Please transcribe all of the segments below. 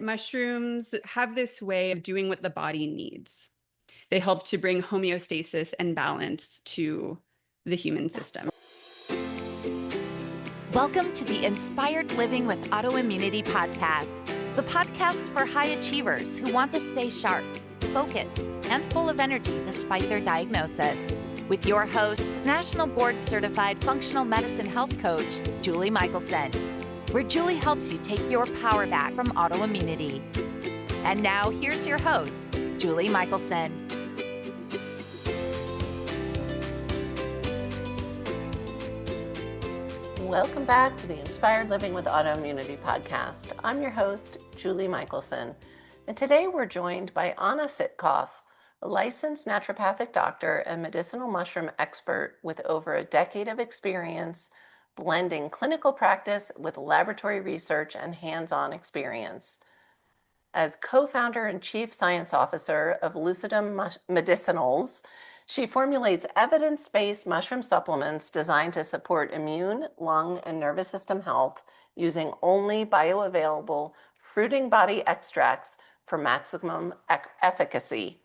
Mushrooms have this way of doing what the body needs. They help to bring homeostasis and balance to the human system. Welcome to the Inspired Living with Autoimmunity podcast, the podcast for high achievers who want to stay sharp, focused, and full of energy despite their diagnosis. With your host, National Board Certified Functional Medicine Health Coach, Julie Michelson, where Julie helps you take your power back from autoimmunity. And now here's your host, Julie Michelson. Welcome back to the Inspired Living with Autoimmunity podcast. I'm your host, Julie Michelson, and today we're joined by Anna Sitkoff, a licensed naturopathic doctor and medicinal mushroom expert with over a decade of experience blending clinical practice with laboratory research and hands-on experience. As co-founder and chief science officer of Lucidum Medicinals, she formulates evidence-based mushroom supplements designed to support immune, lung, and nervous system health using only bioavailable fruiting body extracts for maximum efficacy.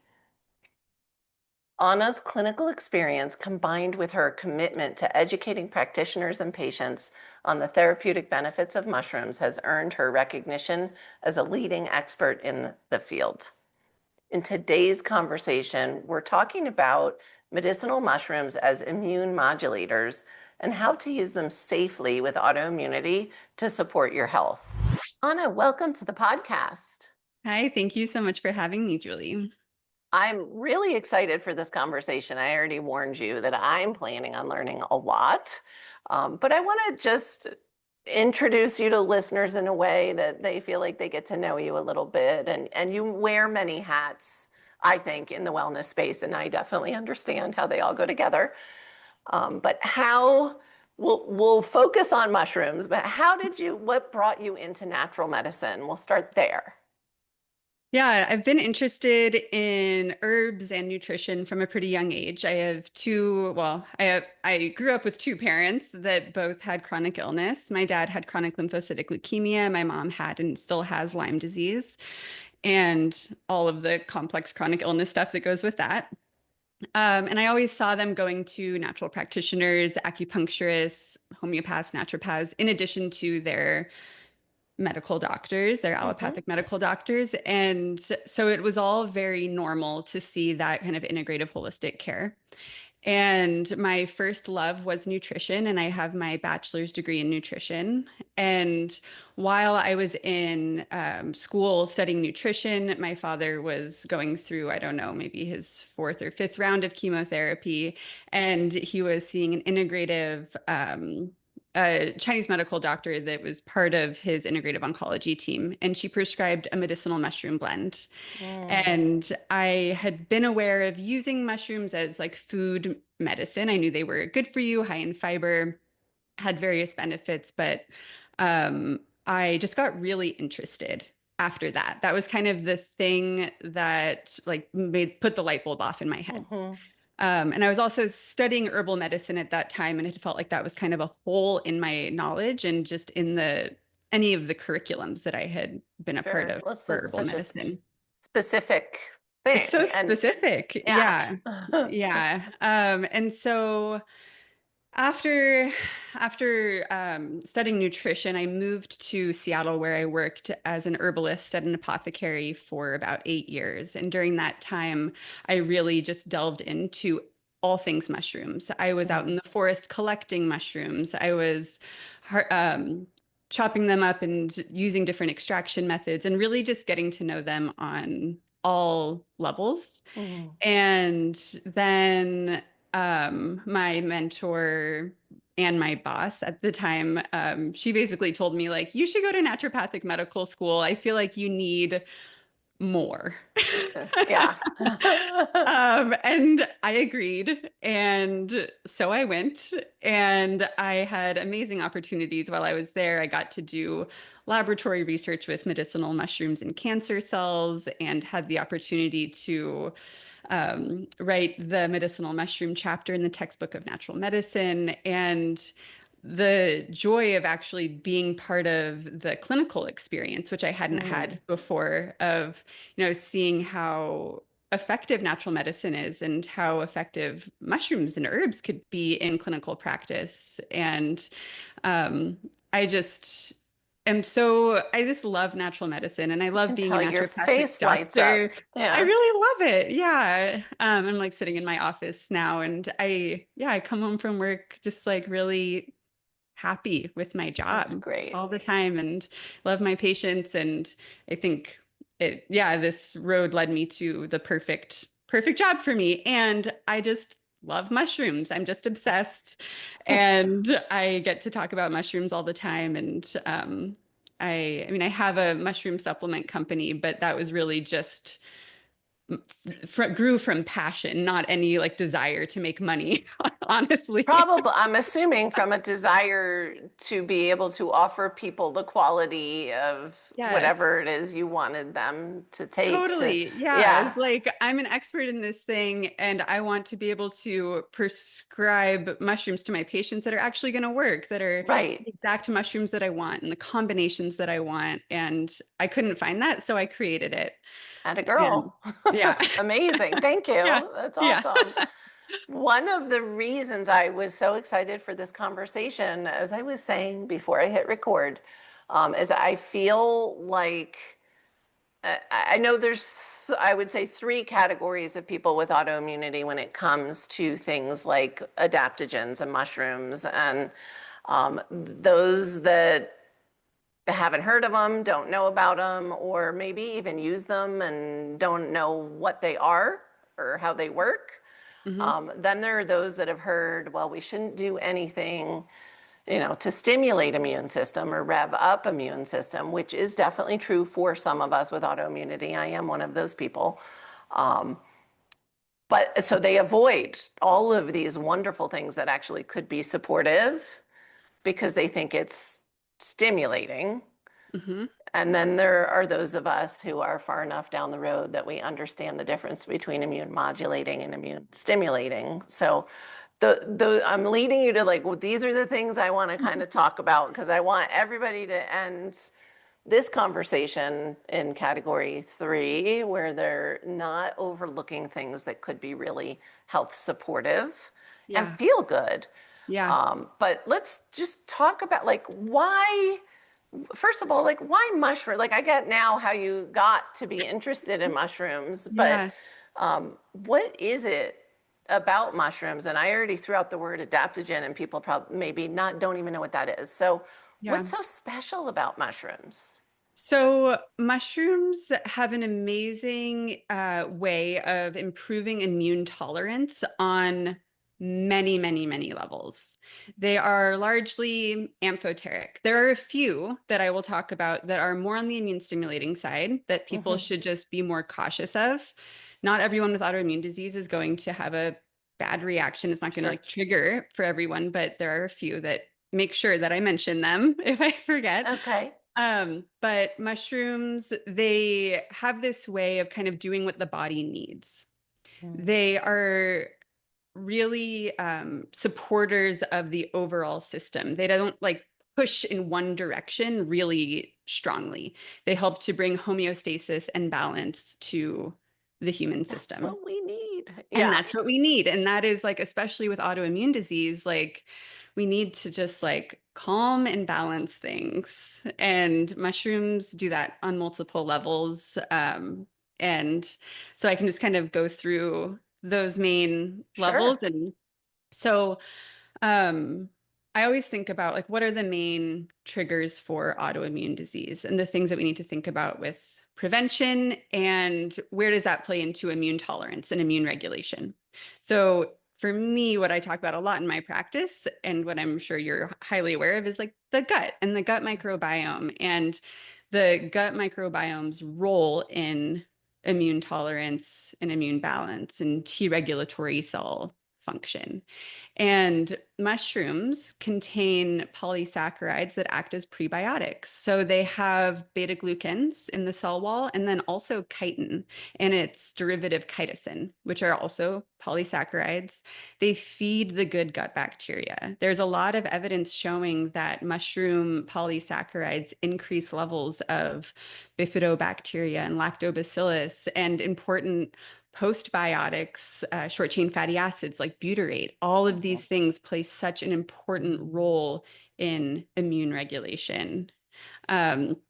Anna's clinical experience, combined with her commitment to educating practitioners and patients on the therapeutic benefits of mushrooms, has earned her recognition as a leading expert in the field. In today's conversation, we're talking about medicinal mushrooms as immune modulators and how to use them safely with autoimmunity to support your health. Anna, welcome to the podcast. Hi, thank you so much for having me, Julie. I'm really excited for this conversation. I already warned you that I'm planning on learning a lot, but I want to just introduce you to listeners in a way that they feel like they get to know you a little bit. And you wear many hats, I think, in the wellness space, and I definitely understand how they all go together. But how we'll focus on mushrooms, but what brought you into natural medicine? We'll start there. Yeah, I've been interested in herbs and nutrition from a pretty young age. I grew up with two parents that both had chronic illness. My dad had chronic lymphocytic leukemia. My mom had and still has Lyme disease and all of the complex chronic illness stuff that goes with that. And I always saw them going to natural practitioners, acupuncturists, homeopaths, naturopaths, in addition to their medical doctors, they're allopathic medical doctors. And so it was all very normal to see that kind of integrative holistic care. And my first love was nutrition, and I have my bachelor's degree in nutrition. And while I was in school studying nutrition, my father was going through, I don't know, maybe his fourth or fifth round of chemotherapy, and he was seeing an integrative a Chinese medical doctor that was part of his integrative oncology team, and she prescribed a medicinal mushroom blend. And I had been aware of using mushrooms as like food medicine. I knew they were good for you, high in fiber, had various benefits, but I just got really interested after that. That was kind of the thing that like put the light bulb off in my head. And I was also studying herbal medicine at that time, and it felt like that was kind of a hole in my knowledge and just in any of the curriculums that I had been a part of for herbal medicine. Specific thing. It's so specific. Yeah. Yeah. And so after studying nutrition, I moved to Seattle, where I worked as an herbalist at an apothecary for about 8 years. And during that time, I really just delved into all things mushrooms. I was out in the forest collecting mushrooms. I was chopping them up and using different extraction methods and really just getting to know them on all levels. And then my mentor and my boss at the time, she basically told me, like, you should go to naturopathic medical school. I feel like you need more. Yeah. And I agreed. And so I went, and I had amazing opportunities while I was there. I got to do laboratory research with medicinal mushrooms and cancer cells, and had the opportunity to write the medicinal mushroom chapter in the textbook of natural medicine. And the joy of actually being part of the clinical experience, which I hadn't Mm, had before, of, seeing how effective natural medicine is and how effective mushrooms and herbs could be in clinical practice. And um, I just I just love natural medicine and I I love can being a tell your naturopathic face lights up. doctor. I Yeah, really love it. Yeah. I'm like sitting in my office now and I come home from work just like really happy with my that's job great. all the time and love my patients. And I think this road led me to the perfect job for me. And I just love mushrooms. I'm just obsessed. And I get to talk about mushrooms all the time. And I mean, I have a mushroom supplement company, but that was really just grew from passion, not any like desire to make money, honestly. Probably, I'm assuming from a desire to be able to offer people the quality of Yes. whatever it is you wanted them to take to, Totally. Yeah. yeah, It's like I'm an expert in this thing and I want to be able to prescribe mushrooms to my patients that are actually going to work, that are right. the exact mushrooms that I want and the combinations that I want. And I couldn't find that, so I created it. And a And girl. yeah. Amazing. Thank Yeah. you. That's Yeah. awesome. One of the reasons I was so excited for this conversation, as I was saying before I hit record, is I feel like I know there's, I would say, three categories of people with autoimmunity when it comes to things like adaptogens and mushrooms, and those that haven't heard of them, don't know about them, or maybe even use them and don't know what they are or how they work. Hmm. Then there are those that have heard, well, we shouldn't do anything, to stimulate immune system or rev up immune system, which is definitely true for some of us with autoimmunity. I am one of those people. Um, but so they avoid all of these wonderful things that actually could be supportive because they think it's stimulating. Hmm. And then there are those of us who are far enough down the road that we understand the difference between immune modulating and immune stimulating. So I'm leading you to like, well, these are the things I want to kind of talk about because I want everybody to end this conversation in category three, where they're not overlooking things that could be really health supportive and Yeah. feel good. Yeah. But let's just talk about like why, first of all, like why mushroom? Like I get now how you got to be interested in mushrooms, but Yeah. what is it about mushrooms? And I already threw out the word adaptogen, and people probably maybe not don't even know what that is. So, Yeah. what's so special about mushrooms? So, mushrooms have an amazing way of improving immune tolerance on many, many, many levels. They are largely amphoteric. There are a few that I will talk about that are more on the immune stimulating side that people Mm-hmm. should just be more cautious of. Not everyone with autoimmune disease is going to have a bad reaction. It's not going to Sure. like trigger for everyone, but there are a few that make sure that I mention them if I forget. Okay. But mushrooms, they have this way of kind of doing what the body needs. Mm. They are really supporters of the overall system. They don't like push in one direction really strongly. They help to bring homeostasis and balance to the human That's system. what we need. And Yeah. that's what we need. And that is like, especially with autoimmune disease, like we need to just like calm and balance things. And mushrooms do that on multiple levels. And so I can just kind of go through those main levels. Sure. And so um, I always think about like what are the main triggers for autoimmune disease and the things that we need to think about with prevention and where does that play into immune tolerance and immune regulation. So for me, what I talk about a lot in my practice and what I'm sure you're highly aware of is like the gut and the gut microbiome and the gut microbiome's role in immune tolerance and immune balance and T regulatory cell function. And mushrooms contain polysaccharides that act as prebiotics. So they have beta glucans in the cell wall and then also chitin and its derivative chitosan, which are also polysaccharides. They feed the good gut bacteria. There's a lot of evidence showing that mushroom polysaccharides increase levels of bifidobacteria and lactobacillus and important postbiotics, short chain fatty acids like butyrate. All of these Mhm. things play such an important role in immune regulation. Um,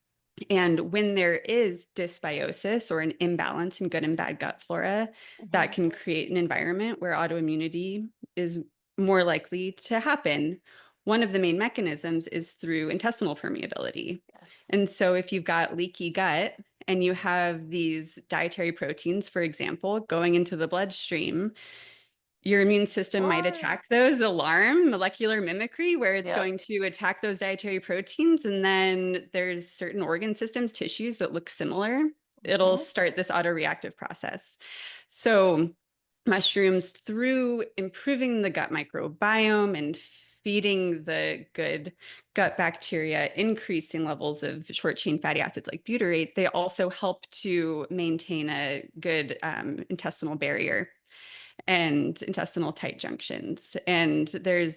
and when there is dysbiosis or an imbalance in good and bad gut flora, that Mhm. can create an environment where autoimmunity is more likely to happen. One of the main mechanisms is through intestinal permeability. Yes. And so if you've got leaky gut and you have these dietary proteins, for example, going into the bloodstream, your immune system might What? attack those, alarm, molecular mimicry, where it's Yep. going to attack those dietary proteins. And then there's certain organ systems, tissues that look similar. It'll Mhm. start this autoreactive process. So, mushrooms, through improving the gut microbiome and feeding the good gut bacteria, increasing levels of short chain fatty acids like butyrate, they also help to maintain a good intestinal barrier and intestinal tight junctions. And there's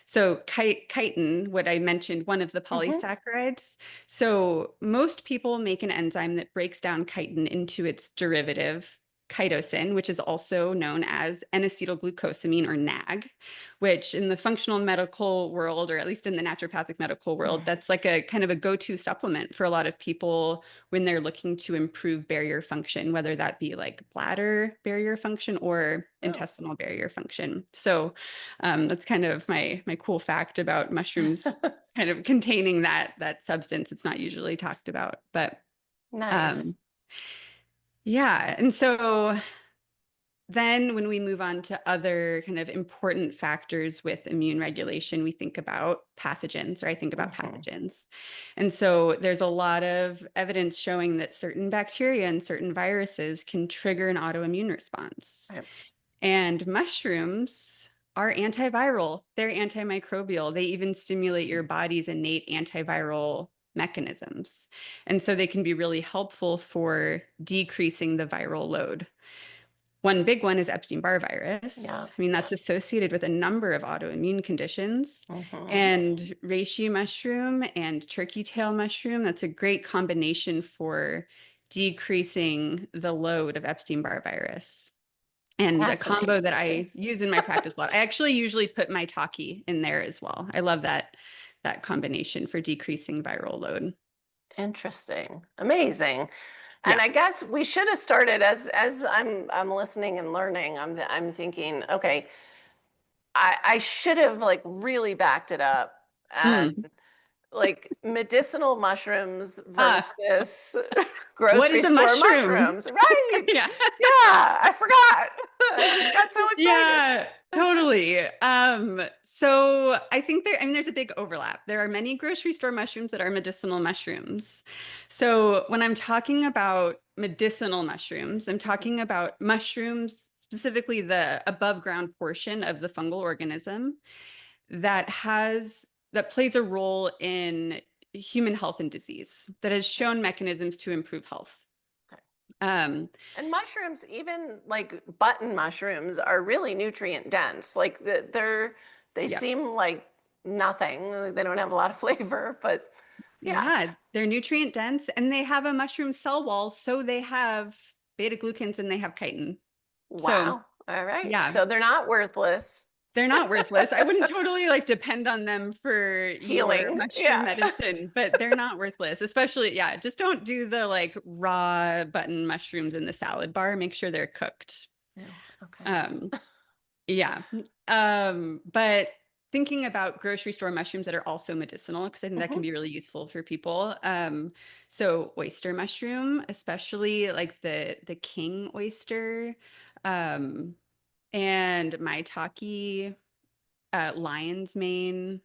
so chitin, what I mentioned, one of the Mhm. polysaccharides. So most people make an enzyme that breaks down chitin into its derivative, chitosan, which is also known as N-acetylglucosamine or NAG, which in the functional medical world, or at least in the naturopathic medical world, that's like a kind of a go-to supplement for a lot of people when they're looking to improve barrier function, whether that be like bladder barrier function or Oh. intestinal barrier function. So that's kind of my cool fact about mushrooms kind of containing that substance. It's not usually talked about, but Nice. um, yeah. And so then when we move on to other kind of important factors with immune regulation, we think about pathogens, or I think about Mhm. pathogens. And so there's a lot of evidence showing that certain bacteria and certain viruses can trigger an autoimmune response. Right. And mushrooms are antiviral, they're antimicrobial. They even stimulate your body's innate antiviral mechanisms. And so they can be really helpful for decreasing the viral load. One big one is Epstein-Barr Yeah. virus. I mean, that's associated with a number of autoimmune conditions. Mhm. And reishi mushroom and turkey tail mushroom, that's a great combination for decreasing the load of Epstein-Barr virus. And a combo Fascinating. that I use in my practice a lot. I actually usually put maitake in there as well. I love that combination for decreasing viral load. Interesting. Amazing. And Yeah. I guess we should have started as I'm listening and learning. I'm thinking, okay, I should have like really backed it up and Mm. like medicinal mushrooms Ah, versus what is grocery a store mushroom? mushrooms. Right. Yeah. Yeah, I forgot. I just got so excited. Yeah, totally. So I think I mean, there's a big overlap. There are many grocery store mushrooms that are medicinal mushrooms. So when I'm talking about medicinal mushrooms, I'm talking about mushrooms, specifically the above ground portion of the fungal organism that plays a role in human health and disease, that has shown mechanisms to improve health. Okay. Um, And mushrooms, even like button mushrooms, are really nutrient dense. Like they yeah. seem like nothing. They don't have a lot of flavor, but yeah. Yeah, they're nutrient dense and they have a mushroom cell wall, so they have beta glucans and they have chitin. So, Wow. All right. yeah, So they're not worthless. they're not worthless. I wouldn't totally like depend on them for your Healing. mushroom Yeah. medicine, but they're not worthless. Especially, yeah, just don't do the like raw button mushrooms in the salad bar. Make sure they're cooked. No. Okay. Um, Yeah. But thinking about grocery store mushrooms that are also medicinal, because I think that can Hmm. be really useful for people. So oyster mushroom, especially like the king oyster, um, and maitake, lion's mane.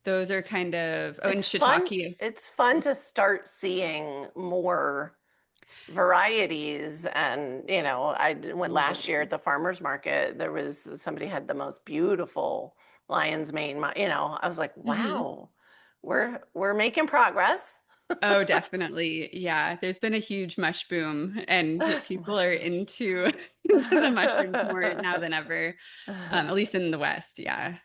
Those are kind of, oh, and It's fun. shiitake. It's fun to start seeing more. varieties. And, went last year at Totally. the farmer's market. There was somebody had the most beautiful lion's mane. I was like, Mhm. wow, we're making progress. Oh, definitely. Yeah. There's been a huge mush boom and people are Mushroom. into into the mushrooms more now than ever, at least in the West. Yeah.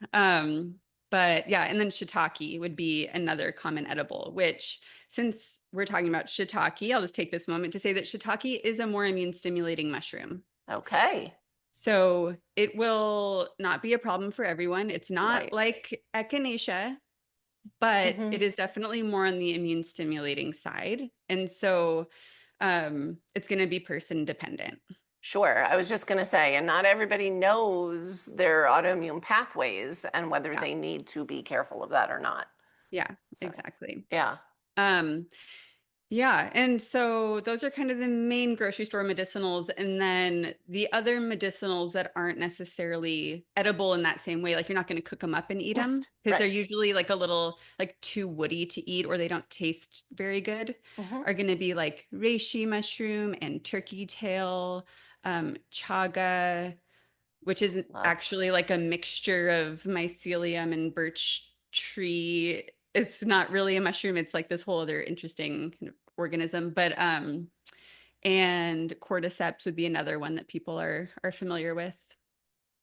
But yeah, and then shiitake would be another common edible, which since we're talking about shiitake, I'll just take this moment to say that shiitake is a more immune stimulating mushroom. Okay. So it will not be a problem for everyone. It's not Right. like echinacea, but Hmm. it is definitely more on the immune stimulating side. And so it's going to be person dependent. Sure. I was just going to say, and not everybody knows their autoimmune pathways and whether Yeah. they need to be careful of that or not. Yeah, So, exactly. yeah. Um, Yeah, and so those are kind of the main grocery store medicinals. And then the other medicinals that aren't necessarily edible in that same way, like you're not going to cook them up and eat them Right. because they're Right. usually like a little like too woody to eat or they don't taste very good, Hmm. are going to be like reishi mushroom and turkey tail, chaga, which is Love. actually like a mixture of mycelium and birch tree. It's not really a mushroom, it's like this whole other interesting kind of organism. But and cordyceps would be another one that people are familiar with.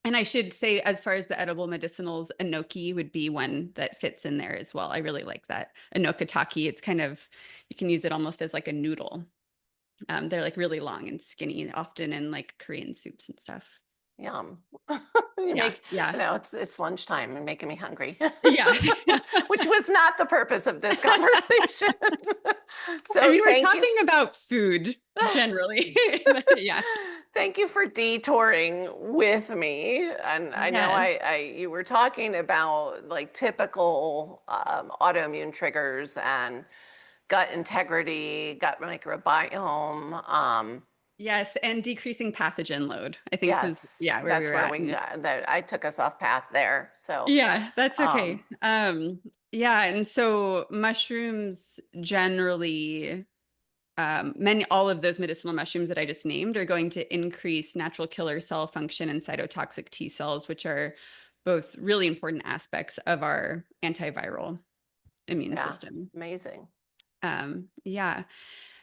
And I should say, as far as the edible medicinals, enoki would be one that fits in there as well. I really like that. Enokataki, it's kind of, you can use it almost as like a noodle. They're like really long and skinny, often in like Korean soups and stuff. Yum. You Yeah, make, yeah. it's lunchtime and making me hungry, Yeah. which was not the purpose of this conversation. I So mean, we're thank you. talking about food generally. Yeah. Thank you for detouring with me. And I know Yes. you were talking about like typical autoimmune triggers and gut integrity, gut microbiome. Yes. And decreasing pathogen load, I think was, Yes, yeah, where we that's were where at. we And that I took us off path there. So, yeah, that's um, okay. Yeah. And so mushrooms generally, all of those medicinal mushrooms that I just named are going to increase natural killer cell function and cytotoxic T cells, which are both really important aspects of our antiviral immune yeah, system. amazing. Yeah.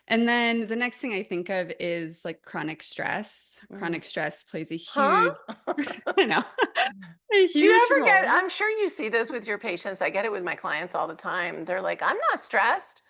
And then the next thing I think of is like chronic stress. Mm. Chronic stress plays a Huh? huge, you know, a Do you huge ever get, role. I'm sure you see this with your patients. I get it with my clients all the time. They're like, I'm not stressed.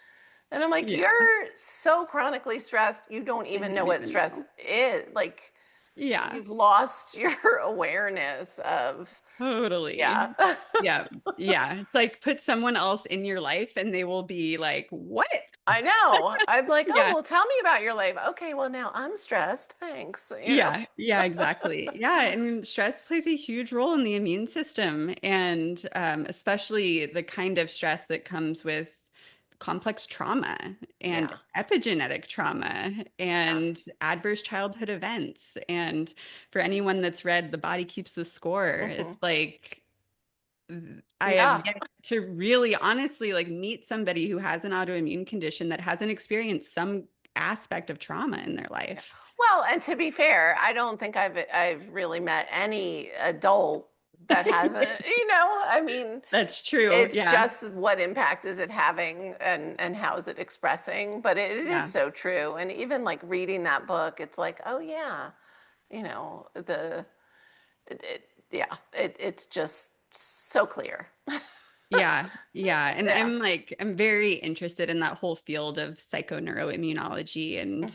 And I'm like, Yeah. you're so chronically stressed, you don't I even know don't what even stress know. is. Like, Yeah, you've lost your awareness of, totally. yeah. Yeah. Yeah. It's like put someone else in your life and they will be like, what? I know. I'm like, oh, Yeah. well, tell me about your life. Okay, well, now I'm stressed. Thanks. Yeah, yeah, exactly. Yeah, and stress plays a huge role in the immune system, and especially the kind of stress that comes with complex trauma and Yeah, epigenetic trauma yeah. and adverse childhood events. And for anyone that's read The Body Keeps the Score, it's Hmm. like I have Yeah. yet to really honestly like meet somebody who has an autoimmune condition that hasn't experienced some aspect of trauma in their Yeah. life. Well, and to be fair, I don't think I've really met any adult that hasn't, I mean, That's true. it's Yeah. just what impact is it having and how is it expressing? But it is Yeah. so true. And even like reading that book, it's like, oh yeah, the yeah, it's just so clear. Yeah. Yeah. And Yeah. I'm very interested in that whole field of psychoneuroimmunology. And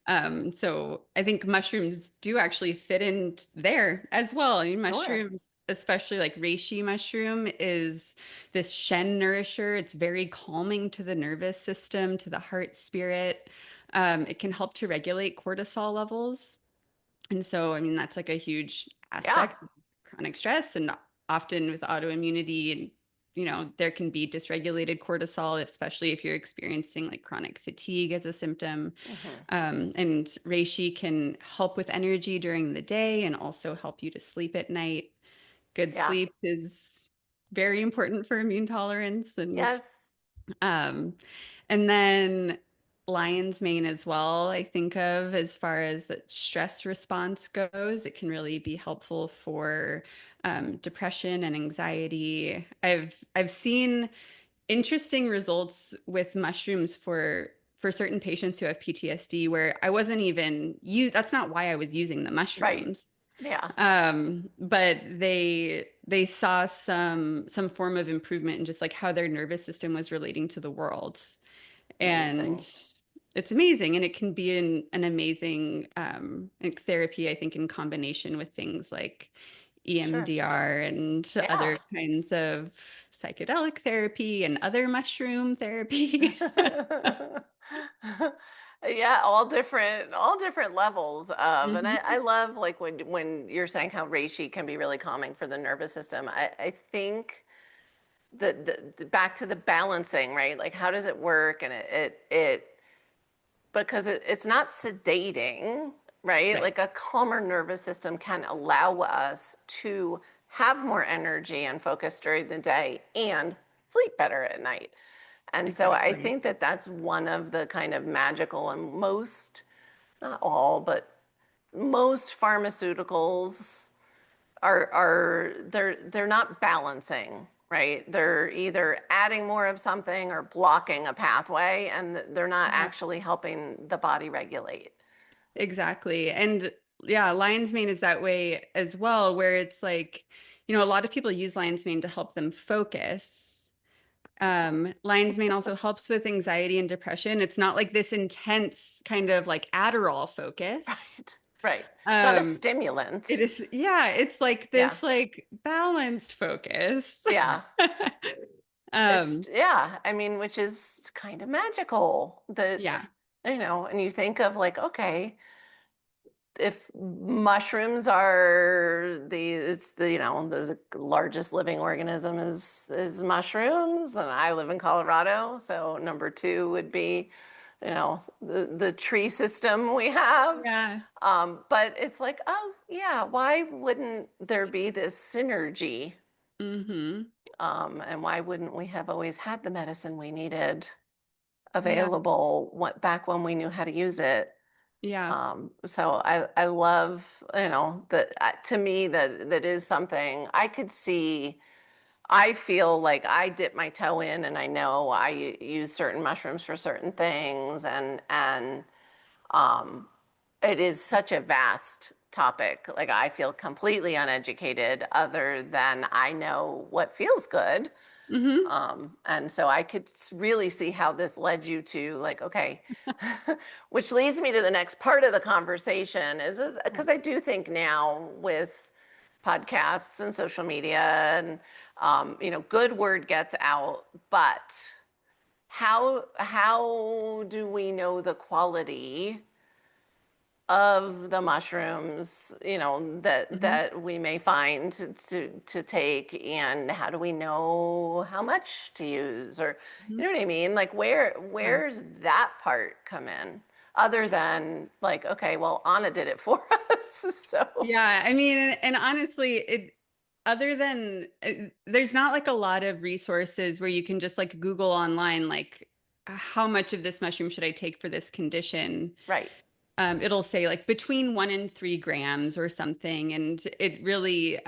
Hmm. so I think mushrooms do actually fit in there as well. I mean, Sure. mushrooms, especially like reishi mushroom, is this Shen nourisher. It's very calming to the nervous system, to the heart, spirit. It can help to regulate cortisol levels. And so, I mean, that's like a huge Yeah. aspect of chronic stress and often with autoimmunity and there can be dysregulated cortisol, especially if you're experiencing like chronic fatigue as a symptom. Hmm. And reishi can help with energy during the day and also help you to sleep at night. Good Yeah. sleep is very important for immune tolerance Yes. um, and then lion's mane as well, I think of as far as the stress response goes. It can really be helpful for depression and anxiety. I've seen interesting results with mushrooms for certain patients who have PTSD where I wasn't even use that's not why I was using the Right. mushrooms. Yeah. But they saw some form of improvement in just like how their nervous system was relating to the world. And Amazing. it's amazing. And it can be an amazing like therapy, I think, in combination with things like Sure. EMDR and Yeah. other kinds of psychedelic therapy and other mushroom therapy. Yeah, all different levels of, and I Hmm. love like when you're saying how reishi can be really calming for the nervous system. I think the back to the balancing, right? Like how does it work? And it because it's not sedating, right? Right. Like a calmer nervous system can allow us to have more energy and focus during the day and sleep better at night. And so I Exactly. think that that's one of the kind of magical and most, not all, but most pharmaceuticals are they're not balancing, right? They're either adding more of something or blocking a pathway, and they're not Yeah. actually helping the body regulate. Exactly. And yeah, lion's mane is that way as well, where it's like, a lot of people use lion's mane to help them focus. Lion's mane also helps with anxiety and depression. It's not like this intense kind of like Adderall focus. Right. Right. It's not a Um, it stimulant. is, yeah, it's like Yeah. this like balanced focus. Yeah. It's Um, yeah, I mean, which is kind of magical that, yeah. and you think of like, okay, if mushrooms are it's the largest living organism is mushrooms, and I live in Colorado, so number two would be, the tree system we have. Yeah. But it's like, oh yeah, why wouldn't there be this synergy? Hmm. And why wouldn't we have always had the medicine we needed Yeah. available back when we knew how to use it? Yeah. So I love, that to me that is something I could see. I feel like I dip my toe in and I know I use certain mushrooms for certain things, and um it is such a vast topic. Like I feel completely uneducated other than I know what feels good. Hmm. And so I could really see how this led you to like, okay, which leads me to the next part of the conversation is because I do think now with podcasts and social media and, good word gets out, but how do we know the quality of the mushrooms, that Hmm. we may find to take, and how do we know how much to use, or Hmm. you know what I mean? Like Yeah. where's that part come in? Other than like, okay, well, Anna did it for us, so Yeah, I mean, and honestly, other than there's not like a lot of resources where you can just like Google online, like how much of this mushroom should I take for this condition? right, It'll say like between 1 and 3 grams or something, and it really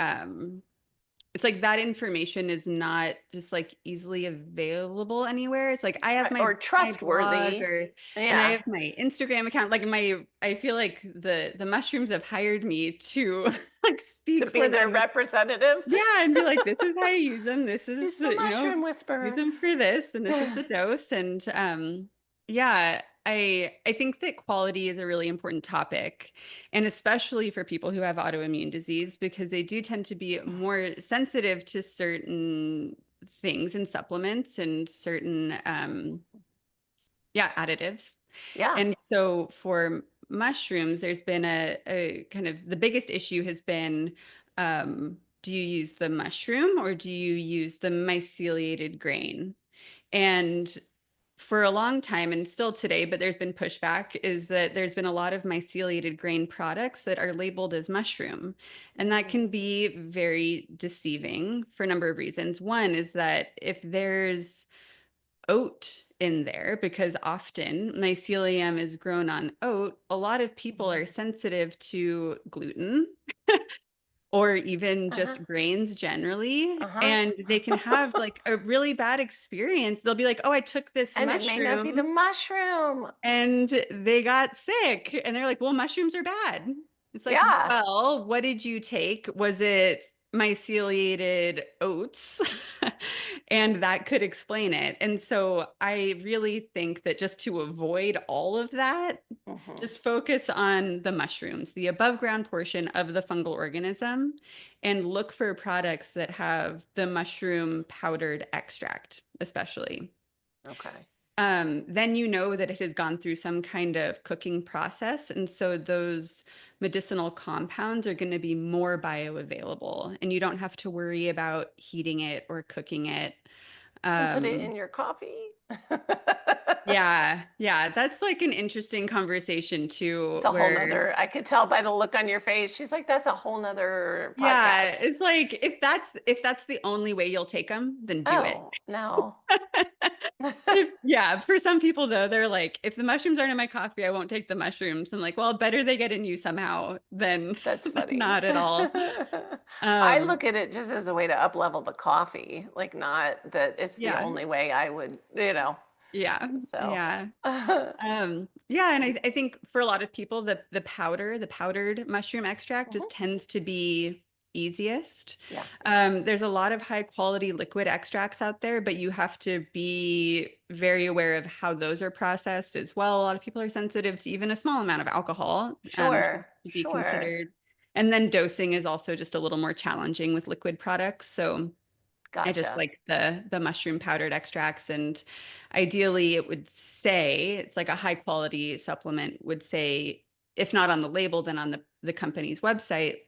it's like that information is not just like easily available anywhere. It's like I have right, my or my blog trustworthy, and I yeah, have my Instagram account. Like I feel like the mushrooms have hired me to like to speak be for their them. representative. Yeah, and be like, this is how you use them. This is, She's the mushroom use whisperer. them for this, and this is the dose. And yeah, I think that quality is a really important topic, and especially for people who have autoimmune disease, because they do tend to be more sensitive to certain things and supplements and certain yeah, additives. Yeah. And so for mushrooms, there's been a kind of the biggest issue has been do you use the mushroom or do you use the myceliated grain? And for a long time and still today, but there's been pushback, is that there's been a lot of myceliated grain products that are labeled as mushroom. And that Mm, can be very deceiving for a number of reasons. One is that if there's oat in there because often mycelium is grown on oat. A lot of people are sensitive to gluten or even Uh-huh. just grains generally. Uh-huh. And they can have like a really bad experience. They'll be like, oh, I took this And it may not be the mushroom mushroom. and they got sick. And they're like, well, mushrooms are bad. It's like, Yeah. well, what did you take? Was it myceliated oats? And that could explain it. And so I really think that just to avoid all of that, Hmm. just focus on the mushrooms, the above ground portion of the fungal organism, and look for products that have the mushroom powdered extract, especially. Okay. Then you know that it has gone through some kind of cooking process. And so those medicinal compounds are going to be more bioavailable, and you don't have to worry about heating it or cooking it. And put it Um, in your coffee. yeah, yeah, that's like an interesting conversation It's too, a whole where nother, I could tell by the look on your face. She's like, that's a whole nother yeah, podcast. it's like if that's the only way you'll take them, then do it. Oh, no. If, yeah, for some people though, they're like, if the mushrooms aren't in my coffee, I won't take the mushrooms. I'm like, well, better they get in you somehow than That's funny. not at all. I Um, look at it just as a way to up level the coffee, like not that it's the yeah, only way I would, you know. yeah, So, yeah. Yeah, and I think for a lot of people, the powdered mushroom extract mhm, just tends to be easiest. yeah, There's a lot of high quality liquid extracts out there, but you have to be very aware of how those are processed as well. A lot of people are sensitive to even a small amount of alcohol, sure, to be sure. considered. And then dosing is also just a little more challenging with liquid products. So I just Gotcha. like the mushroom powdered extracts, and ideally it would say it's like a high quality supplement would say, if not on the label, then on the company's website,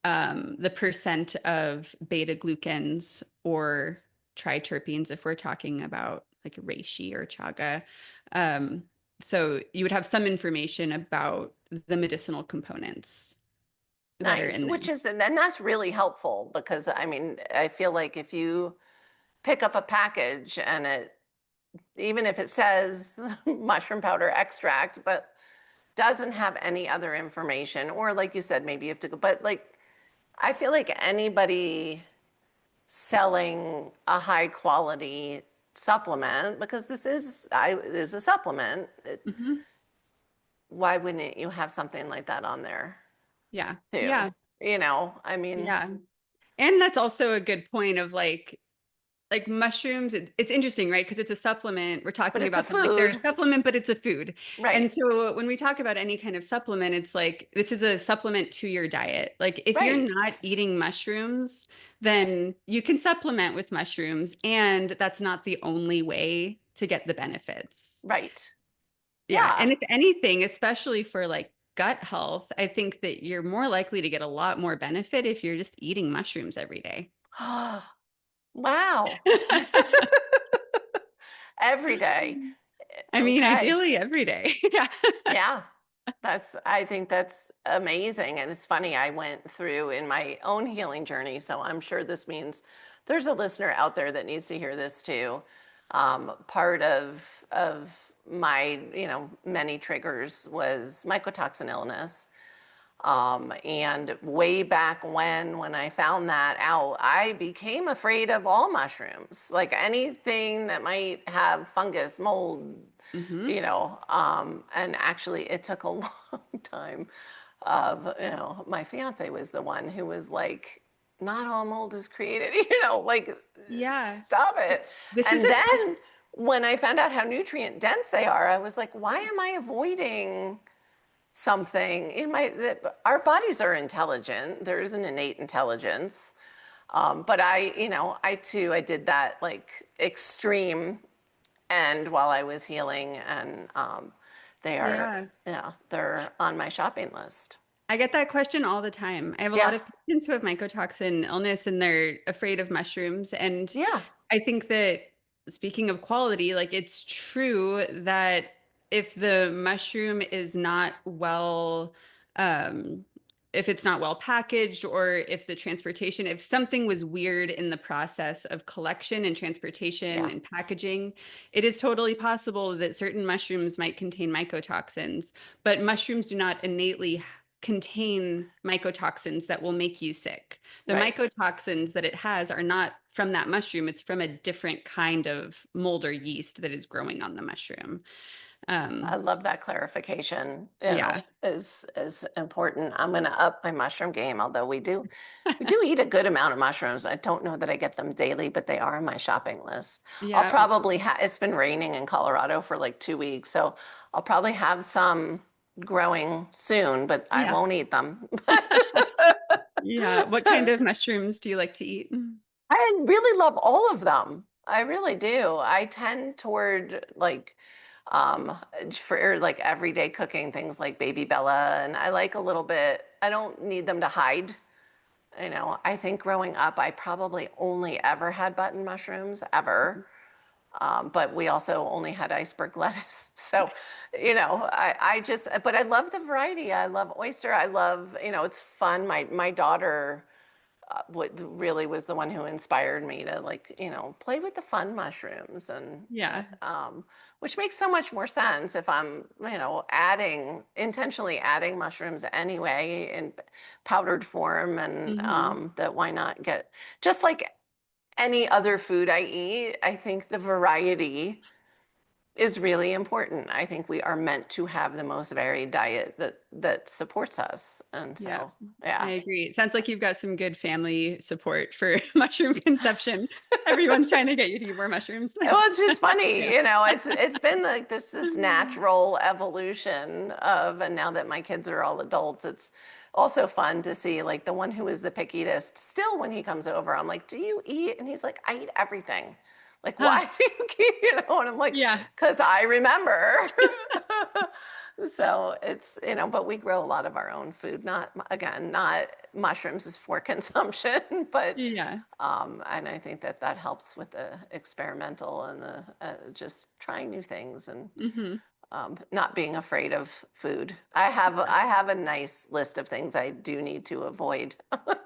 the percent of beta glucans or triterpenes if we're talking about like reishi or chaga. Um, so you would have some information about the medicinal components that are Nice. in there. Which is, and then that's really helpful because I mean, I feel like if you pick up a package and it, even if it says mushroom powder extract, but doesn't have any other information, or like you said, maybe you have to go, but like, I feel like anybody selling a high quality supplement, because is a supplement, Mhm. why wouldn't you have something like that on there Yeah. too? Yeah. You know, I mean, Yeah. And that's also a good point of like mushrooms, it's interesting, right? Because it's a supplement. We're but talking it's a about them like they're a food, supplement, but it's a food. right? And so when we talk about any kind of supplement, it's like this is a supplement to your diet. Like if you're Right, not eating mushrooms, then you can supplement with mushrooms, and that's not the only way to get the benefits. right. Yeah. Yeah. And if anything, especially for like gut health, I think that you're more likely to get a lot more benefit if you're just eating mushrooms every day. Wow. Every day. I mean, Okay. ideally every day. Yeah. Yeah. I think that's amazing. And it's funny, I went through in my own healing journey. So I'm sure this means there's a listener out there that needs to hear this too. Part of my, many triggers was mycotoxin illness. And way back when I found that out, I became afraid of all mushrooms, like anything that might have fungus, mold, Hmm. and actually it took a long time of, my fiance was the one who was like, not all mold is created, like, Yeah. stop it. This is And a then when I found out how nutrient dense they are, I was like, why am I avoiding something in that our bodies are intelligent. There is an innate intelligence. But I did that like extreme end while I was healing, and they are, yeah. yeah, they're on my shopping list. I get that question all the time. I have a lot Yeah, of patients who have mycotoxin illness and they're afraid of mushrooms. And yeah, I think that speaking of quality, like it's true that if the mushroom is not well, um, if it's not well packaged, or if the transportation, if something was weird in the process of collection and transportation Yeah, and packaging, it is totally possible that certain mushrooms might contain mycotoxins, but mushrooms do not innately contain mycotoxins that will make you sick. The right. mycotoxins that it has are not from that mushroom, it's from a different kind of mold or yeast that is growing on the mushroom. I Um, love that clarification, yeah. is important. I'm going to up my mushroom game, although we do eat a good amount of mushrooms. I don't know that I get them daily, but they are on my shopping list. I'll Yeah. probably it's been raining in Colorado for like 2 weeks, so I'll probably have some growing soon, but I Yeah. won't eat them. Yeah. What kind of mushrooms do you like to eat? I really love all of them. I really do. I tend toward like um for like everyday cooking things like baby Bella, and I like a little bit. I don't need them to hide. I think growing up I probably only ever had button mushrooms ever. But we also only had iceberg lettuce. So, but I love the variety. I love oyster. I love, it's fun. My daughter what really was the one who inspired me to like play with the fun mushrooms and Yeah. which makes so much more sense if I'm adding intentionally adding mushrooms anyway in powdered form and Hmm. that why not get just like any other food I eat. I think the variety is really important. I think we are meant to have the most varied diet that supports us, and Yeah. so I yeah. agree. It sounds like you've got some good family support for mushroom consumption. Everyone's trying to get you to eat more mushrooms. Well, it's just funny, Yeah. it's been like this natural evolution of, and now that my kids are all adults, it's also fun to see like the one who is the pickiest. Still, when he comes over, I'm like, "Do you eat?" And he's like, "I eat everything." Like, why Ah, do you keep, And I'm like, yeah. "Because I remember." So it's, but we grow a lot of our own food. Not again, not mushrooms is for consumption, but Yeah. and I think that helps with the experimental and the just trying new things and Hmm. not being afraid of food. I have a nice list of things I do need to avoid.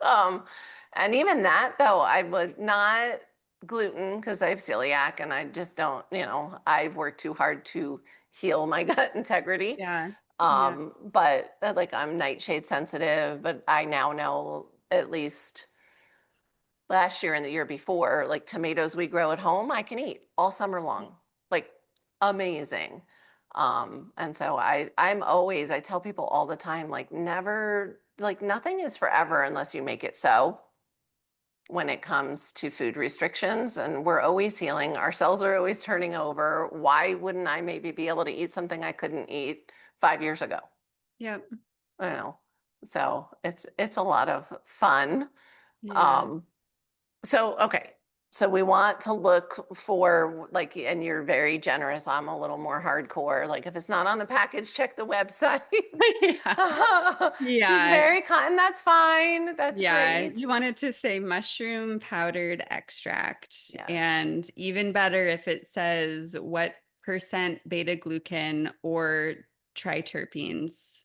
um, and even that though, I was not gluten because I have celiac and I just don't. I've worked too hard to heal my gut integrity. Yeah. Yeah. But like I'm nightshade sensitive, but I now know at least last year and the year before, like tomatoes we grow at home, I can eat all summer long. Like amazing. And so I tell people all the time, like never, like nothing is forever unless you make it so when it comes to food restrictions. And we're always healing. Our cells are always turning over. Why wouldn't I maybe be able to eat something I couldn't eat 5 years ago? Yep. I know. So it's a lot of fun. Yeah. Um, So, okay. So we want to look for like, and you're very generous. I'm a little more hardcore. Like if it's not on the package, check the website. Yeah. She's Yeah. very kind. That's fine. That's Yeah, great. you wanted to say mushroom powdered extract, Yes. and even better if it says what percent beta glucan or triterpenes.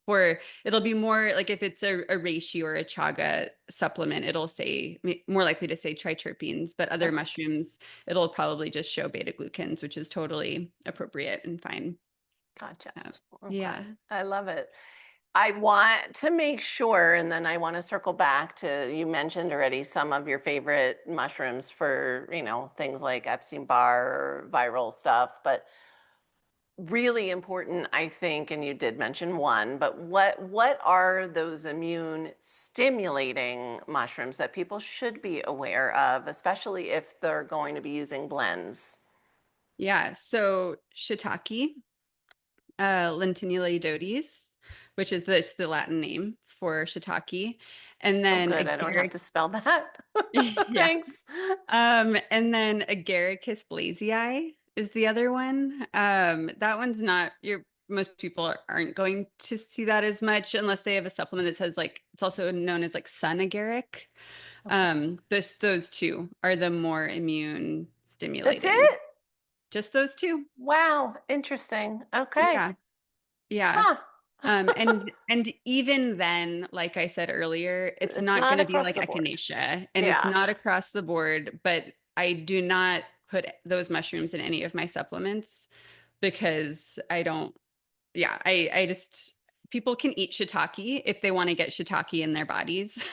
For it'll be more like if it's a reishi or a chaga supplement, it'll say more likely to say triterpenes, but other Okay. mushrooms, it'll probably just show beta glucans, which is totally appropriate and fine. Gotcha. Okay. Yeah. I love it. I want to make sure, and then I want to circle back to you mentioned already some of your favorite mushrooms for, things like Epstein-Barr or viral stuff, but really important, I think, and you did mention one, but what are those immune stimulating mushrooms that people should be aware of, especially if they're going to be using blends? Yeah. So shiitake, Lentinula dodes, which is the Latin name for shiitake, and Oh, then good. I don't have to spell that. yeah, Thanks. and then Agaricus blazei is the other one. That one's not your most people aren't going to see that as much unless they have a supplement that says like it's also known as like sun agaric. Okay. Those two are the more immune That's stimulating. it? Just those two. Wow. Interesting. Okay. Yeah. Yeah. Huh. And even then, like I said earlier, it's It's not not going to be across like the board. echinacea, and it's Yeah. not across the board, but I do not put those mushrooms in any of my supplements because I don't, yeah, I just, people can eat shiitake if they want to get shiitake in their bodies.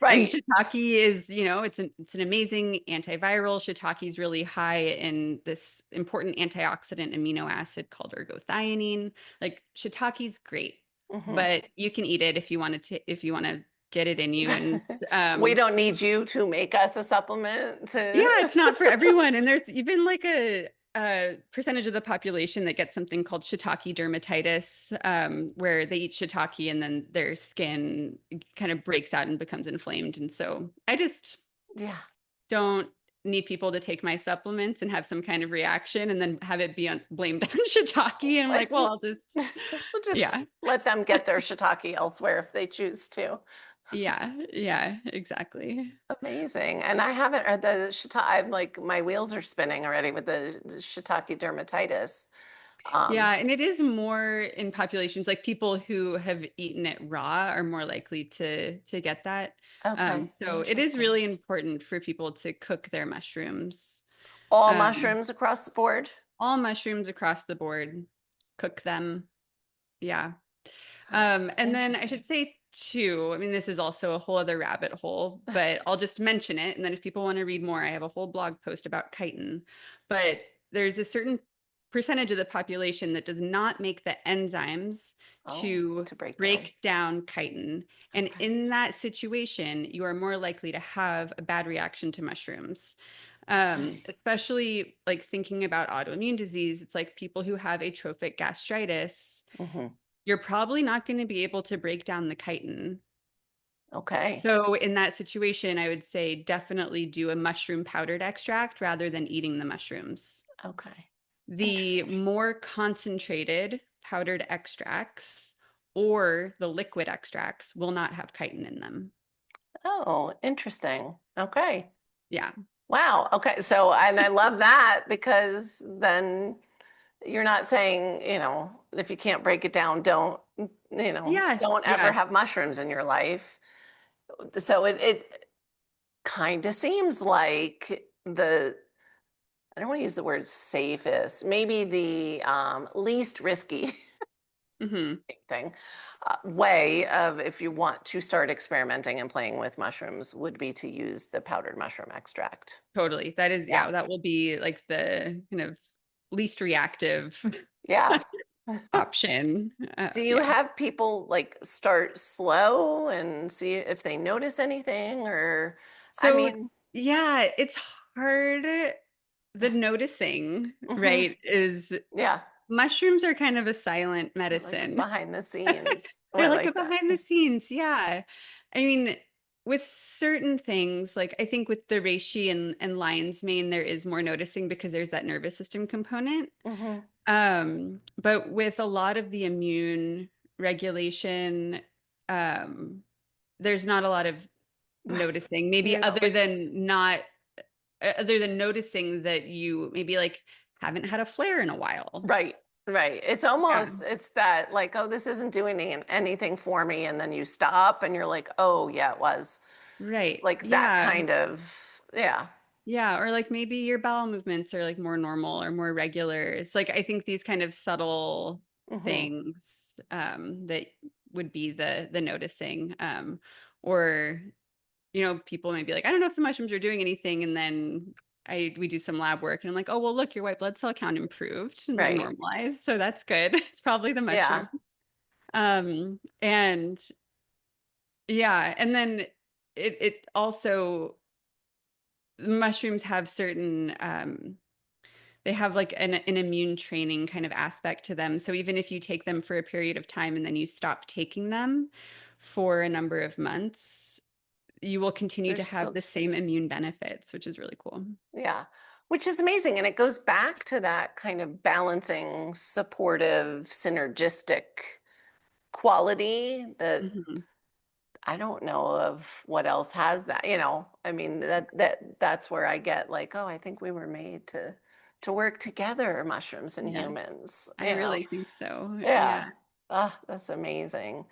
And Right. shiitake is, it's an amazing antiviral. Shiitake is really high in this important antioxidant amino acid called ergothioneine. Like shitake's great, Hmm. but you can eat it if you want to get it in you. And We don't need you to make us a supplement yeah, to. it's not for everyone. And there's even like a percentage of the population that gets something called shiitake dermatitis, where they eat shiitake and then their skin kind of breaks out and becomes inflamed. And so I just Yeah. don't need people to take my supplements and have some kind of reaction and then have it be blamed on shiitake. And I'm like, well, I'll just, We'll just yeah, let them get their shiitake elsewhere if they choose to. yeah, exactly. Amazing. And I haven't read the shiitake. I'm like, my wheels are spinning already with the shiitake dermatitis. Yeah, Um, and it is more in populations like people who have eaten it raw are more likely to get that. okay, So it is interesting. really important for people to cook their mushrooms. All Um, mushrooms across the board. all mushrooms across the board, cook them. Yeah. Huh, And then I interesting. should say too, I mean, this is also a whole other rabbit hole, but I'll just mention it. And then if people want to read more, I have a whole blog post about chitin. But there's a certain percentage of the population that does not make the enzymes Oh, to to break down. break down chitin. And Okay. in that situation, you are more likely to have a bad reaction to mushrooms. Okay. Especially like thinking about autoimmune disease, it's like people who have atrophic gastritis, Hmm. you're probably not going to be able to break down the chitin. Okay. So in that situation, I would say definitely do a mushroom powdered extract rather than eating the mushrooms. Okay. The Interesting. more concentrated powdered extracts or the liquid extracts will not have chitin in them. Oh, interesting. Okay. Yeah. Wow. Okay. So, and I love that because then you're not saying, if you can't break it down, Yeah. don't ever Yeah. have mushrooms in your life. So it kind of seems like I don't want to use the word safest, maybe the least risky Hmm. thing, way of if you want to start experimenting and playing with mushrooms would be to use the powdered mushroom extract. Totally. That is, Yeah. yeah, that will be like the kind of least reactive Yeah. option. Do you Yeah. have people like start slow and see if they notice anything or, I So, mean, yeah, it's hard. The noticing, hmm, right, is yeah, mushrooms are kind of a silent like medicine. behind the scenes. Oh, They're I like a like that. behind the scenes. Yeah. I mean, with certain things, like I think with the reishi and lion's mane, there is more noticing because there's that nervous system component. Hmm. But with a lot of the immune regulation, um, there's not a lot of noticing, maybe You know, like, other than noticing that you maybe like haven't had a flare in a while. right, right. Yeah. It's that like, oh, this isn't doing anything for me. And then you stop and you're like, oh, yeah, it was Right. like that Yeah. kind of, yeah. Yeah. Or like maybe your bowel movements are like more normal or more regular. It's like I think these kind of subtle Hmm. things that would be the noticing. Or people may be like, I don't know if the mushrooms are doing anything. And then we do some lab work and I'm like, oh, well, look, your white blood cell count improved and then Right. normalized. So that's good. It's probably the mushroom. Yeah. And yeah, and then it also mushrooms have certain they have like an immune training kind of aspect to them. So even if you take them for a period of time and then you stop taking them for a number of months, you will continue They're to have still, the same immune benefits, which is really cool. yeah, which is amazing. And it goes back to that kind of balancing, supportive, synergistic quality that Mhm. I don't know of what else has that, I mean, that's where I get like, oh, I think we were made to work together, mushrooms and Yeah, humans, I really think so. Yeah. Yeah. Oh, that's amazing.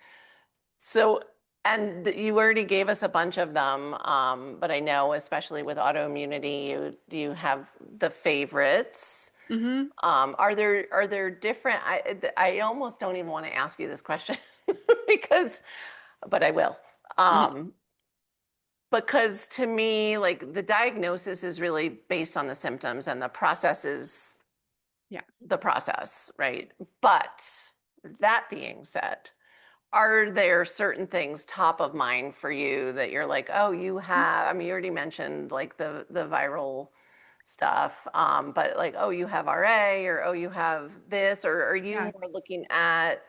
So, and you already gave us a bunch of them, but I know, especially with autoimmunity, you have the favorites. Hmm. Are there different? I almost don't even want to ask you this question because, but I will. Hmm. Um, because to me, like the diagnosis is really based on the symptoms, and the process is Yeah. the process, right? But that being said, are there certain things top of mind for you that you're like, oh, you have, I mean, you already mentioned like the viral stuff, but like, oh, you have RA, or oh, you have this, or are you Yeah. more looking at,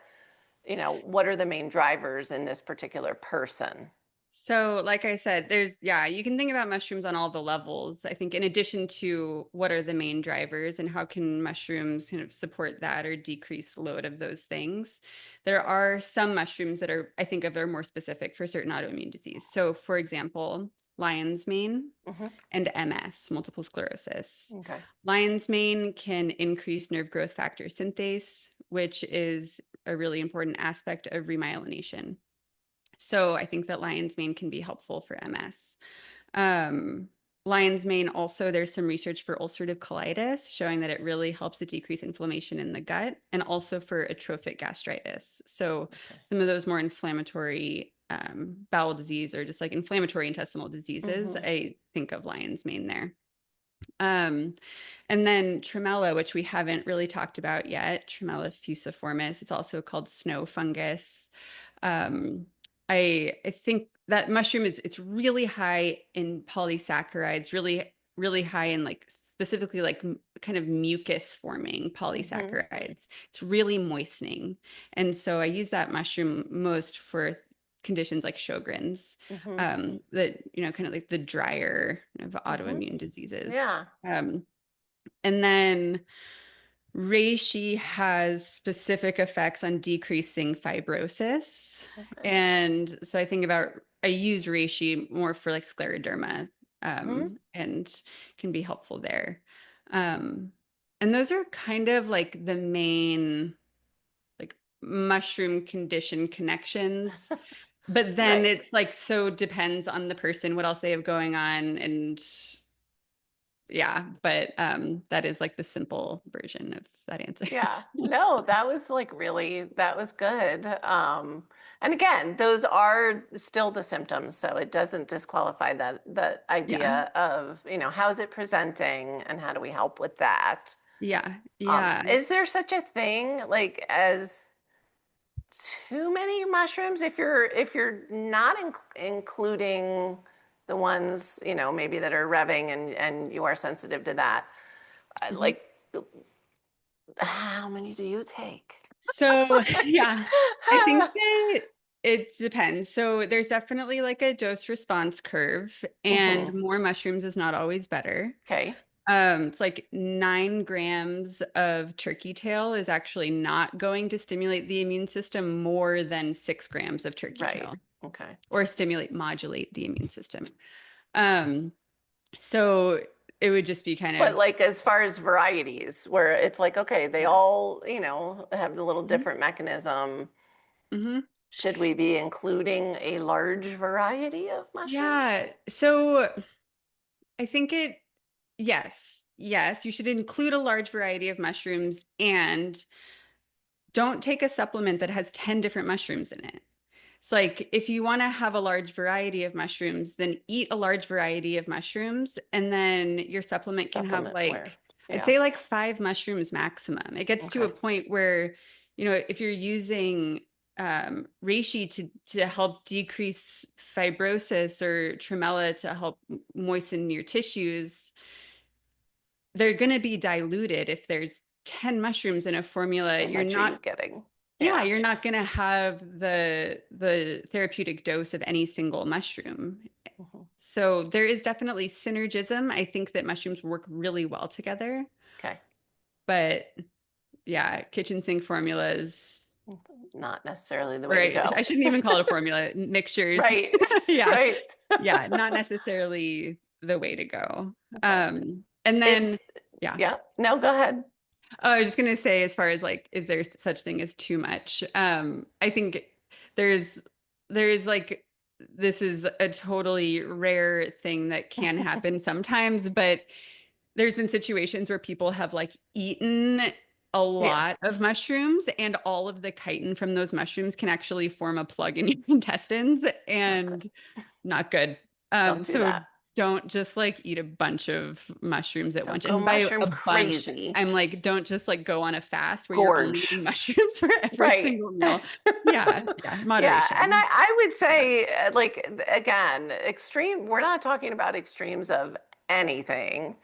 what are the main drivers in this particular person? So, like I said, yeah, you can think about mushrooms on all the levels. I think in addition to what are the main drivers and how can mushrooms kind of support that or decrease load of those things, there are some mushrooms that I think of are more specific for certain autoimmune disease. So, for example, lion's mane Hmm. and MS, multiple sclerosis. Okay. Lion's mane can increase nerve growth factor synthase, which is a really important aspect of remyelination. So I think that lion's mane can be helpful for MS. Um, Lion's mane also, there's some research for ulcerative colitis showing that it really helps to decrease inflammation in the gut and also for atrophic gastritis. So Okay. some of those more inflammatory bowel disease or just like inflammatory intestinal diseases, Hmm. I think of lion's mane there. Um, and then tremella, which we haven't really talked about yet, Tremella fusiformis. It's also called snow fungus. Um, I think that mushroom it's really high in polysaccharides, really high in like specifically like kind of mucus forming Hmm. polysaccharides. It's really moistening, and so I use that mushroom most for conditions like Sjogren's, Hmm. that kind of like the drier of Hmm. autoimmune diseases. Yeah. And then reishi has specific effects on decreasing fibrosis. Okay. And so I use reishi more for like scleroderma, Hmm. and can be helpful there. Um, and those are kind of like the main like mushroom condition connections. But then Right. it's like so depends on the person, what else they have going on, and yeah, but that is like the simple version of that answer. Yeah, no, that was good. And again, those are still the symptoms, so it doesn't disqualify that Yeah. idea of, how is it presenting and how do we help with that? Yeah. Yeah. Is there such a thing like as too many mushrooms if you're not including the ones, maybe that are revving and you are sensitive to that? Mhm. Like, how many do you take? So, yeah, I think that it depends. So there's definitely like a dose response curve, and Hmm. more mushrooms is not always better. Okay. It's like 9 grams of turkey tail is actually not going to stimulate the immune system more than 6 grams of turkey Right. tail Okay. or modulate the immune system. Um, so it would just be kind But of, like as far as varieties, where it's like, okay, they yeah. all, have a little Mhm. different mechanism. Mhm. Should we be including a large variety of mushrooms? Yeah. So I think yes, you should include a large variety of mushrooms and don't take a supplement that has 10 different mushrooms in it. It's like if you want to have a large variety of mushrooms, then eat a large variety of mushrooms, and then your supplement can have Supplement where? like, I'd Yeah. say like 5 mushrooms maximum. It gets to a Okay. point where, if you're using reishi to help decrease fibrosis or tremella to help moisten your tissues, they're going to be diluted if there's 10 mushrooms in a formula. How You're much are you not getting? yeah, Yeah. you're not going to have the therapeutic dose of any single mushroom. Hmm. So there is definitely synergism. I think that mushrooms work really well together, Okay. but yeah, kitchen sink formulas, Not necessarily the or way to I go. shouldn't even call it a formula, mixtures. Right. Yeah. Right. Yeah, not necessarily the way to go. Okay. And Is, then yeah. yeah. No, go ahead. Oh, I was just gonna say, as far as like, is there such thing as too much? I think there's there's like this is a totally rare thing that can happen sometimes, but there's been situations where people have like eaten a Yeah. lot of mushrooms, and all of the chitin from those mushrooms can actually form a plug in your intestines, Not good. and not good. Don't do So that. don't just like eat a bunch of mushrooms at Don't once. go And by mushroom a bunch, crazy. I'm like, don't just like go on a fast where you're only Gorge. eating mushrooms for every Right. single meal. Yeah, yeah, Yeah. And moderation. I would Yeah, say, like, again, we're not talking about extremes of anything.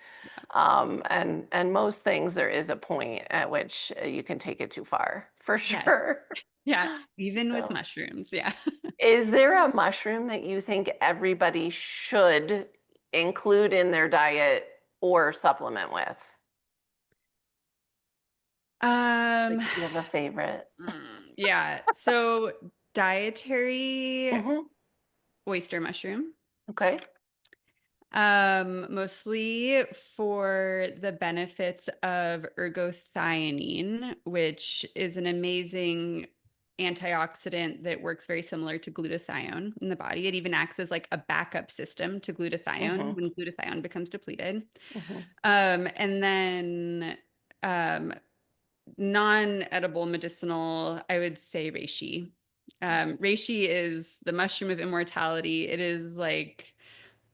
And most things, there is a point at which you can take it too far, for yes, sure. yeah, even with So, mushrooms. Yeah. is there a mushroom that you think everybody should include in their diet or supplement with? Um, Like, do you have a favorite? yeah. So dietary Hmm. oyster mushroom. Okay. Mostly for the benefits of ergothioneine, which is an amazing antioxidant that works very similar to glutathione in the body. It even acts as like a backup system to glutathione Hmm. when glutathione becomes depleted. Hmm. And then um, non-edible medicinal, I would say reishi. Reishi is the mushroom of immortality. It is like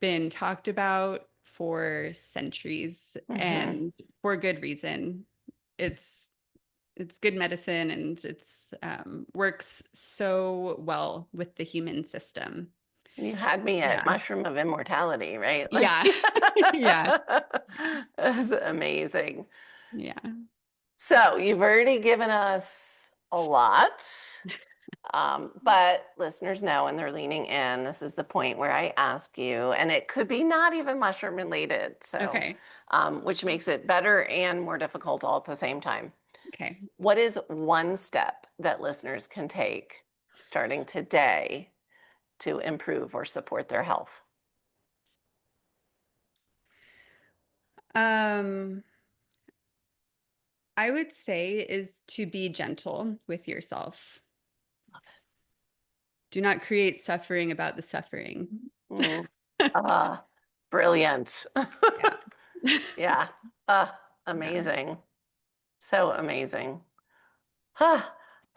been talked about for centuries Hmm. and for good reason. It's it's good medicine, and it's works so well with the human system. You had me at Yeah. mushroom of immortality, right? Like, Yeah. Yeah. that's amazing. Yeah. So you've already given us a lot, but listeners know, and they're leaning in. This is the point where I ask you, and it could be not even mushroom related, so Okay. which makes it better and more difficult all at the same time. Okay. What is one step that listeners can take starting today to improve or support their health? Um, I would say is to be gentle with yourself. Do not create suffering about the suffering. Mm. Ah, brilliant. Yeah. Yeah. Yeah. Amazing. So amazing. Huh.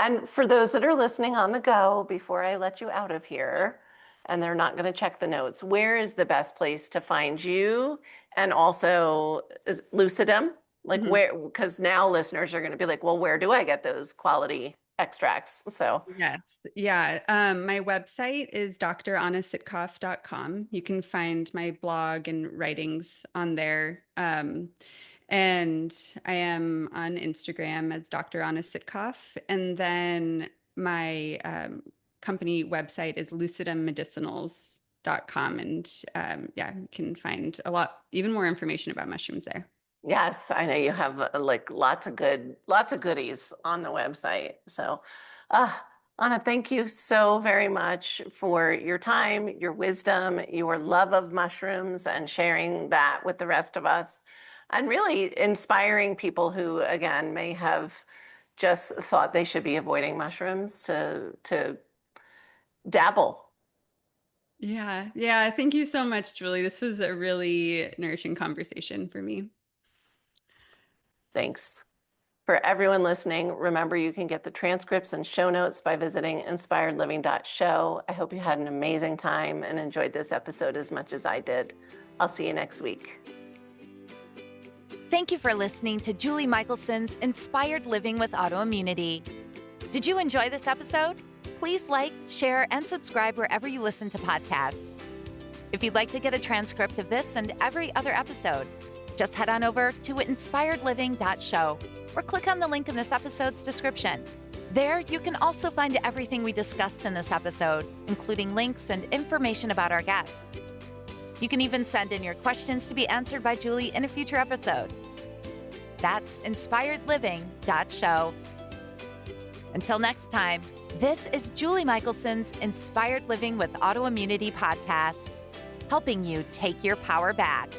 And for those that are listening on the go, before I let you out of here, and they're not going to check the notes, where is the best place to find you? And also, is Lucidum? Like, Mhm. where, because now listeners are going to be like, well, where do I get those quality extracts? So, Yes. Yeah. My website is drannasitkoff.com. You can find my blog and writings on there. And I am on Instagram as Dr. Anna Sitkoff. And then my company website is lucidummedicinals.com. And yeah, you can find a lot, even more information about mushrooms there. yes, I know you have like lots of goodies on the website. So, uh, Anna, thank you so very much for your time, your wisdom, your love of mushrooms, and sharing that with the rest of us, and really inspiring people who, again, may have just thought they should be avoiding mushrooms to dabble. Yeah. Yeah. Thank you so much, Julie. This was a really nourishing conversation for me. Thanks. For everyone listening, remember you can get the transcripts and show notes by visiting inspiredliving.show. I hope you had an amazing time and enjoyed this episode as much as I did. I'll see you next week. Thank you for listening to Julie Michelson's Inspired Living with Autoimmunity. Did you enjoy this episode? Please like, share, and subscribe wherever you listen to podcasts. If you'd like to get a transcript of this and every other episode, just head on over to inspiredliving.show or click on the link in this episode's description. There, you can also find everything we discussed in this episode, including links and information about our guest. You can even send in your questions to be answered by Julie in a future episode. That's inspiredliving.show. Until next time, this is Julie Michelson's Inspired Living with Autoimmunity podcast, helping you take your power back.